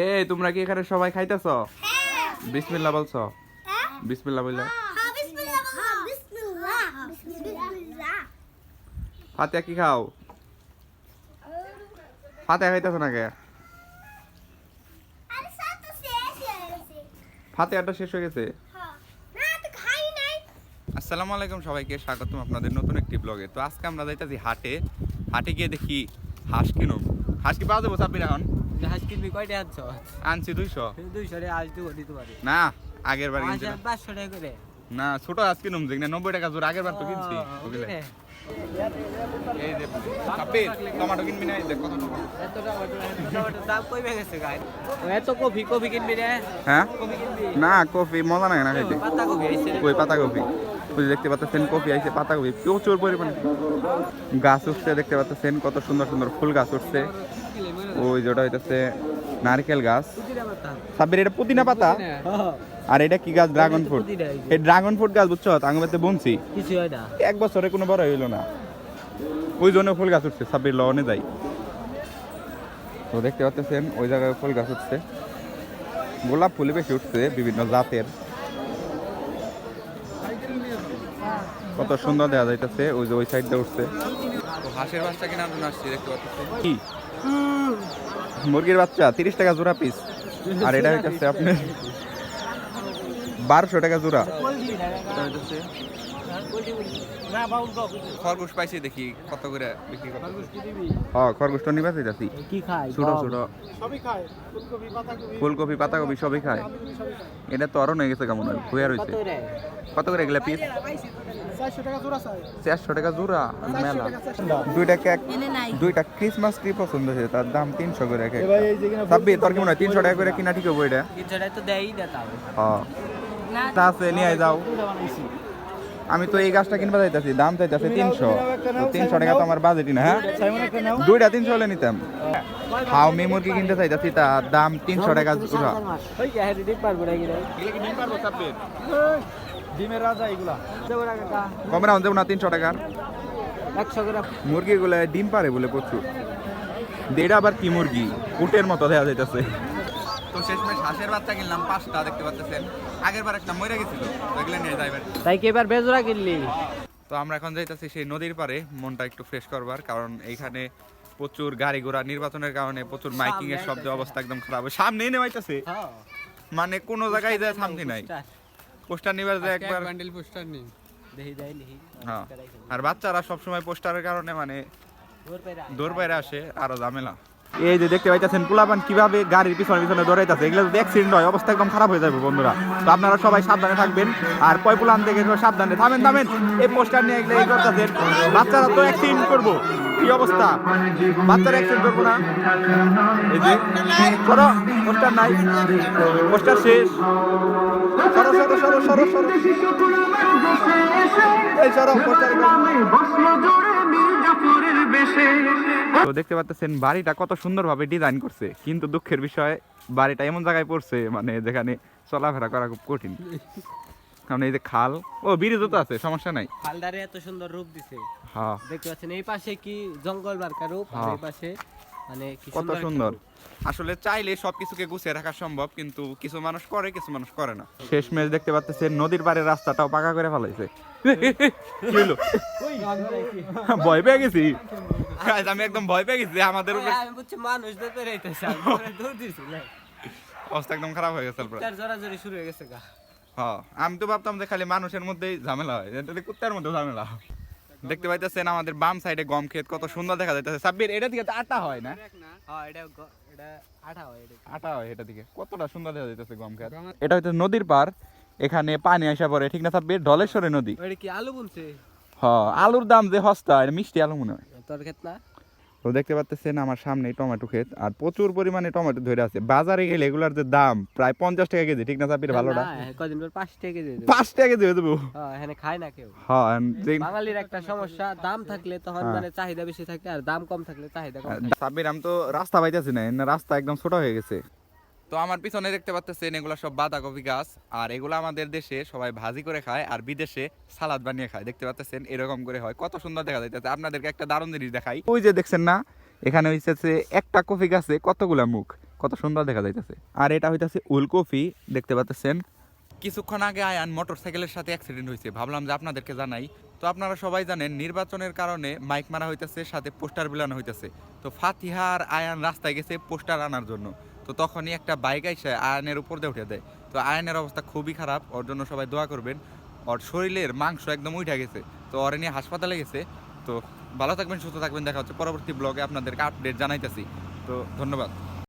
এই তোমরা কি এখানে সবাই খাইতেছ? বিসমিল্লাহ বলছো? বিসমিল্লাহ বললে ফাতিহা কি খাও? ফাতিহা খাইতেছ না কে? ফাতিহাটা শেষ হয়ে গেছে। আসসালামু আলাইকুম সবাইকে, স্বাগতম আপনাদের নতুন একটি ব্লগে। তো আজকে আমরা যাইতেছি হাটে। হাটে গিয়ে দেখি হাঁস কিনুম। হাঁস কি পাওয়া যাবো সাব্বির এখন? হাঁস কিনবি কয়টা আনছ? আনছি 200। 200 টাকা হাঁস দিব দিতে পারি না, আগের বার কিনছি। 500 টাকা করে। না, ছোট হাঁস কিনুম যেখানে 90 টাকা জোর, আগের বার তো কিনছি ওগুলো। এই যে সাব্বির টমেটো কিনবি না? দেখ কত টাকা। এত টমেটোর দাম কইবে গেছে গায়। এত কফি কিনবি রে? হ্যাঁ কফি কিনবি? না, কফি মজা লাগে না খাইতে। পাতা কফি আইছে রে। ওই পাতা কফি ওই যে দেখতে পাচ্ছেন, কফি আইছে, পাতা কফি প্রচুর পরিমাণে গাছ উঠছে। দেখতে পাচ্ছেন কত সুন্দর সুন্দর ফুল গাছ উঠছে। ওই যেটা হইতেছে নারকেল গাছ। সাব্বির এটা পুদিনা পাতা। আর এটা কি গাছ? Dragon fruit. এই ড্রাগন ফ্রুট গাছ বুঝছো, আঙ্গুলেতে বুনছি, কিছু হয় না, এক বছরে কোনো বড় হইলো না। ওই জন্য ফুল গাছ উঠছে। সাব্বির লওনে যাই তো দেখতে পাচ্ছেন ওই জায়গায় ফুল গাছ উঠছে। গোলাপ ফুলে বেশি উঠছে বিভিন্ন জাতের। কত সুন্দর দেখা যাইতেছে। ওই যে ওই সাইডটা উঠছে। তো হাঁসের বাচ্চা কিনা আমরা আসছি, দেখতে পাচ্ছেন কি মুরগির বাচ্চা 30 টাকা জোড়া পিস। আর এটা হইতেছে আপনার 1200 টাকা জোড়া। খরগোশ পাইছি, দেখি কত করে বিক্রি করতে। হ্যাঁ, খরগোশটা নিবা চাইতাছি। কি খায়? ছোট ছোট সবই খায়, ফুলকপি পাতাকপি সবই খায়। এটা তো আরো হয়ে গেছে, কেমন হয়ে রয়েছে। কত করে এগুলা পিস? 400 টাকা জোড়া চাই। 400 টাকা জোড়া। মেলা দুইটা ক্রিসমাস ট্রি পছন্দ হয়েছে, তার দাম 300 করে। সাব্বির তোর কি মনে হয় 300 টাকা করে কিনা ঠিক হবে? এটা 300 টাকা তো দেই না তাও। হ্যাঁ, তা আছে, নিয়ে যাও। আমি তো এই গাছটা কিনবা যাইতাছি, দাম চাইতাছে 300। 300 টাকা তো আমার বাজেটই না। হ্যাঁ, দুইটা 300 হলে নিতাম। হাও মি মুরগি কিনতে চাইতাছি, তার দাম 300 টাকা জোড়া। ওই কে হেডি দিতে পারবো না কি রে? ডিম পারবো সাব্বির? ডিমের রাজা এগুলা। দেবো না কাকা, কমে রাউন্ড দেবো না 300 টাকার 100 গ্রাম মুরগিগুলো ডিম পারে বলে প্রচুর। এটা আবার কি মুরগি? উটের মতো দেখা যাইতেছে। তো শেষমেশ হাঁসের বাচ্চা কিনলাম 5টা, দেখতে পাচ্ছেন। আগের বার একটা মরে গেছিল, ওইগুলো নিয়ে যাইবেন। তাই কি এবার বেজোড়া কিনলি? তো আমরা এখন যাইতেছি সেই নদীর পারে, মনটা একটু ফ্রেশ করবার। কারণ এইখানে প্রচুর গাড়ি ঘোড়া, নির্বাচনের কারণে প্রচুর মাইকিং এর শব্দে অবস্থা একদম খারাপ। সামনেই নেমাইতেছে, হ্যাঁ, মানে কোনো জায়গায় যায় শান্তি নাই। পোস্টার নিবার যায় একবার, বান্ডেল পোস্টার নি দেই দেই নি। হ্যাঁ। আর বাচ্চারা সবসময় পোস্টারের কারণে মানে দৌড় বাইরে আসে, আরো ঝামেলা। এই যে দেখতে পাইতেছেন পোলাপান কিভাবে গাড়ির পিছনে পিছনে দৌড়াইতেছে। এগুলো যদি অ্যাক্সিডেন্ট হয়, অবস্থা একদম খারাপ হয়ে যাবে বন্ধুরা। তো আপনারা সবাই সাবধানে থাকবেন। আর পয়পুলান থেকে সাবধানে থামেন। এই পোস্টার নিয়ে এগুলো এই করতেছেন, বাচ্চারা তো অ্যাক্সিডেন্ট করবো। কি অবস্থা, বাচ্চারা অ্যাক্সিডেন্ট করবো না? এই যে সরো, পোস্টার নাই, পোস্টার শেষ। সরো সরো সরো সরো সরো, এই সরো, পোস্টার। তো দেখতে পাচ্ছেন বাড়িটা কত সুন্দরভাবে ডিজাইন করছে, কিন্তু দুঃখের বিষয় বাড়িটা এমন জায়গায় পড়ছে মানে যেখানে চলাফেরা করা খুব কঠিন। কারণ এই যে খাল, ও ব্রিজও তো আছে, সমস্যা নাই। খালদারে এত সুন্দর রূপ দিছে। হ্যাঁ, দেখতে পাচ্ছেন এই পাশে কি জঙ্গল বারকা রূপ, আর এই পাশে মানে কি কত সুন্দর। আসলে চাইলে সবকিছুকে গুছিয়ে রাখা সম্ভব, কিন্তু কিছু মানুষ করে, কিছু মানুষ করে না। শেষমেশ দেখতে পাচ্ছেন নদীর পাড়ের রাস্তাটাও পাকা করে ফেলাইছে। কি হলো? ভয় পেয়ে গেছি, আমি একদম ভয় পেয়ে গেছি। আমাদের উপরে আমি বুঝছি মানুষ দেখতে রইতেছে, আমি দৌড় দিছি না। অবস্থা একদম খারাপ হয়ে গেছে। তার জোরাজোরি শুরু হয়ে গেছে গা। হ্যাঁ, আমি তো ভাবতাম যে খালি মানুষের মধ্যেই ঝামেলা হয়, এটা কুত্তার মধ্যেও ঝামেলা। দেখতে পাইতেছেন আমাদের বাম সাইডে গম ক্ষেত, কত সুন্দর দেখা যাইতেছে। সাব্বির এটা দিকে আটা হয় না? হ্যাঁ, এটা আঠা হয়। আটা হয় এটা দিকে, কতটা সুন্দর দেখা যাইতেছে গম ক্ষেত। এটা হচ্ছে নদীর পার, এখানে পানি আসা পড়ে, ঠিক না সাব্বির? ঢলেশ্বরী নদী। ওইটা কি আলু বুনছে? হ্যাঁ, আলুর দাম যে সস্তা, এটা মিষ্টি আলু মনে হয়। তোর ক্ষেত না? তো দেখতে পাচ্ছেন আমার সামনে টমেটো ক্ষেত, আর প্রচুর পরিমাণে টমেটো ধরে আছে। বাজারে গেলে এগুলার যে দাম প্রায় 50 টাকা কেজি, ঠিক না সাব্বির? ভালোটা কদিন পর 5 টাকা কেজি। 5 টাকা কেজি হয়ে দেবো। হ্যাঁ, এখানে খায় না কেউ। হ্যাঁ, বাঙালির একটা সমস্যা, দাম থাকলে তখন মানে চাহিদা বেশি থাকে, আর দাম কম থাকলে চাহিদা কম থাকে। সাব্বির আমি তো রাস্তা পাইতেছি না, রাস্তা একদম ছোট হয়ে গেছে। তো আমার পিছনে দেখতে পাচ্ছেন এগুলা সব বাঁধাকপি গাছ, আর এগুলো আমাদের দেশে সবাই ভাজি করে খায়, আর বিদেশে সালাদ বানিয়ে খায়। দেখতে পাচ্ছেন এরকম করে হয়, কত সুন্দর দেখা যাইতেছে। আপনাদেরকে একটা দারুণ জিনিস দেখাই। ওই যে দেখছেন না, এখানে হইছে একটা কফি গাছে কতগুলা মুখ। কত সুন্দর দেখা যাইতেছে। আর এটা হইতাছে উলকপি, দেখতে পাচ্ছেন। কিছুক্ষণ আগে আয়ান মোটরসাইকেলের সাথে অ্যাক্সিডেন্ট হয়েছে, ভাবলাম যে আপনাদেরকে জানাই। তো আপনারা সবাই জানেন নির্বাচনের কারণে মাইক মারা হইতেছে, সাথে পোস্টার বিলানো হইতেছে। তো ফাতিহা আর আয়ান রাস্তায় গেছে পোস্টার আনার জন্য। তো তখনই একটা বাইক আইসে আয়ানের উপর দিয়ে উঠে দেয়। তো আয়ানের অবস্থা খুবই খারাপ, ওর জন্য সবাই দোয়া করবেন। ওর শরীরের মাংস একদম উঠে গেছে, তো ওরে নিয়ে হাসপাতালে গেছে। তো ভালো থাকবেন, সুস্থ থাকবেন, দেখা হচ্ছে পরবর্তী ব্লগে, আপনাদেরকে আপডেট জানাইতেছি। তো ধন্যবাদ।